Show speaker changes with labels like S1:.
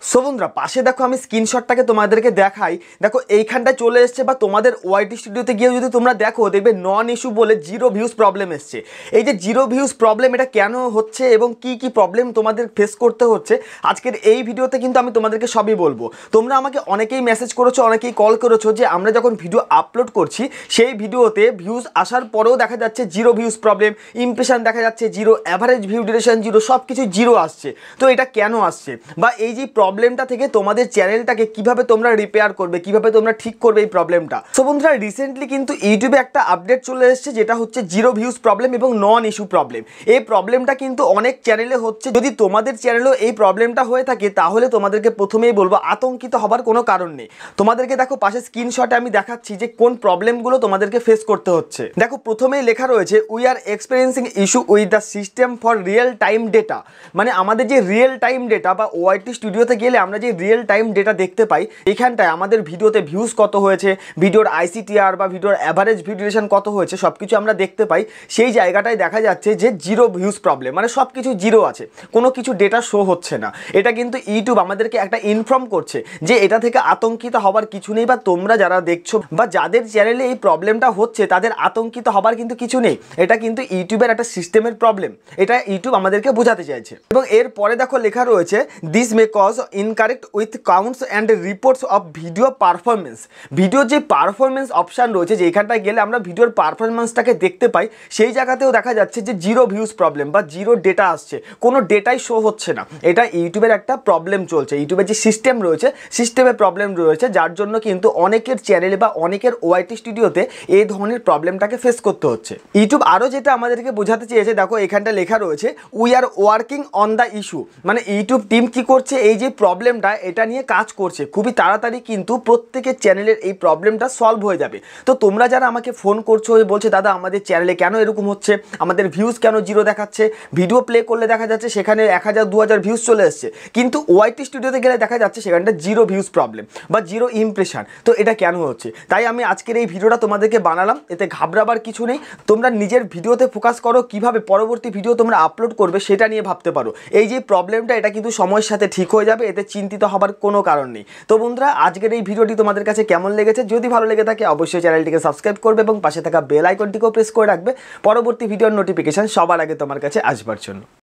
S1: So বন্ধুরা পাশে দেখো আমি স্ক্রিনশটটাকে তোমাদেরকে দেখাই। দেখো এইখানটায় চলে এসছে, বা তোমাদের ওয়াইটি স্টুডিওতে গিয়ে যদি তোমরা দেখো দেখবে নন ইস্যু বলে জিরো ভিউজ প্রবলেম এসছে। এই যে জিরো ভিউজ প্রবলেম, এটা কেন হচ্ছে এবং কি কি প্রবলেম তোমাদের ফেস করতে হচ্ছে আজকের এই ভিডিওতে কিন্তু আমি তোমাদেরকে সবই বলবো। তোমরা আমাকে অনেকেই মেসেজ করেছো, অনেকেই কল করেছো যে আমরা যখন ভিডিও আপলোড করছি সেই ভিডিওতে ভিউজ আসার পরেও দেখা যাচ্ছে জিরো ভিউজ প্রবলেম, ইমপ্রেশন দেখা যাচ্ছে zero, average view duration zero, সব কিছু জিরো আসছে। তো এটা কেন আসছে, বা এই যে প্রবলেমটা থেকে তোমাদের চ্যানেলটাকে কিভাবে তোমরা রিপেয়ার করবে, কিভাবে তোমরা ঠিক করবে এই প্রবলেমটা। সো বন্ধুরা রিসেন্টলি কিন্তু ইউটিউবে একটা আপডেট চলে এসেছে, যেটা হচ্ছে জিরো ভিউজ প্রবলেম এবং নন ইস্যু প্রবলেম। এই প্রবলেমটা কিন্তু অনেক চ্যানেলে হচ্ছে। যদি তোমাদের চ্যানেলেও এই প্রবলেমটা হয়ে থাকে তাহলে তোমাদেরকে প্রথমেই বলবো আতঙ্কিত হবার কোনো কারণ নেই। তোমাদেরকে দেখো পাশে স্ক্রিনশটে আমি দেখাচ্ছি যে কোন প্রবলেমগুলো তোমাদেরকে ফেস করতে হচ্ছে। দেখো প্রথমেই লেখা রয়েছে we are experiencing issue with the system for real time data. মানে আমাদের যে রিয়েল টাইম ডেটা, বা ওয়াইটি স্টুডিওতে গেলে আমরা যে রিয়েল টাইম ডেটা দেখতে পাই, এখানটায় আমাদের ভিডিওতে ভিউজ কত হয়েছে, ভিডিওর আইসিটিআর বা ভিডিওর অ্যাভারেজ ভিউ ডিউরেশন কত হয়েছে, সব কিছু আমরা দেখতে পাই। সেই জায়গাটায় দেখা যাচ্ছে যে জিরো ভিউজ প্রবলেম, মানে সব কিছু জিরো আছে, কোনো কিছু ডেটা শো হচ্ছে না। এটা কিন্তু ইউটিউব আমাদেরকে একটা ইনফর্ম করছে যে এটা থেকে আতঙ্কিত হবার কিছু নেই, বা তোমরা যারা দেখছো বা যাদের চ্যানেলে এই প্রবলেমটা হচ্ছে তাদের আতঙ্কিত হবার কিন্তু কিছু নেই। এটা কিন্তু ইউটিউবের একটা সিস্টেমের প্রবলেম, এটা ইউটিউব আমাদেরকে বোঝাতে চাইছে। এবং এরপরে দেখো লেখা রয়েছে this may cause incorrect with counts and reports of video performance. ভিডিওর যে পারফরমেন্স অপশান রয়েছে, যে এখানটায় গেলে আমরা ভিডিওর পারফরমেন্সটাকে দেখতে পাই, সেই জায়গাতেও দেখা যাচ্ছে যে জিরো ভিউজ প্রবলেম বা জিরো ডেটা আসছে, কোনো ডেটাই শো হচ্ছে না। এটা ইউটিউবের একটা প্রবলেম চলছে, ইউটিউবের যে সিস্টেম রয়েছে সিস্টেমে প্রবলেম রয়েছে, যার জন্য কিন্তু অনেকের চ্যানেলে বা অনেকের ওয়াইটি স্টুডিওতে এই ধরনের প্রবলেমটাকে ফেস করতে হচ্ছে। ইউটিউব আরও যেটা আমাদেরকে বোঝাতে চেয়েছে, দেখো এখানটা লেখা রয়েছে we are working on the issue. মানে ইউটিউব টিম কি করছে, এই যে প্রবলেমটা এটা নিয়ে কাজ করছে, খুবই তাড়াতাড়ি কিন্তু প্রত্যেকের চ্যানেলের এই প্রবলেমটা সলভ হয়ে যাবে। তো তোমরা যারা আমাকে ফোন করছো বলছে দাদা আমাদের চ্যানেলে কেন এরকম হচ্ছে, আমাদের ভিউজ কেন জিরো দেখাচ্ছে, ভিডিও প্লে করলে দেখা যাচ্ছে সেখানে 1000 2000 ভিউজ চলে এসছে, কিন্তু ওয়াইটি স্টুডিওতে গেলে দেখা যাচ্ছে সেখানটা জিরো ভিউজ প্রবলেম বা জিরো ইমপ্রেশন। তো এটা কেন হচ্ছে, তাই আমি আজকের এই ভিডিওটা তোমাদেরকে বানালাম। এতে ঘাবড়াবার কিছু নেই, তোমরা নিজের ভিডিওতে ফোকাস করো, কিভাবে পরবর্তী ভিডিও তোমরা আপলোড করবে সেটা নিয়ে ভাবতে পারো। এই যে প্রবলেমটা এটা কিন্তু সময়ের সাথে ঠিক হয়ে যাবে, এতে চিন্তিত হবার কোনো কারণ নেই। তো বন্ধুরা আজকের এই ভিডিওটি তোমাদের কাছে কেমন লেগেছে, যদি ভালো লেগে থাকে অবশ্যই চ্যানেলটিকে সাবস্ক্রাইব করবে এবং পাশে থাকা বেল আইকনটিকেও প্রেস করে রাখবে পরবর্তী ভিডিওর নোটিফিকেশন সবার আগে তোমার কাছে আসবার জন্য।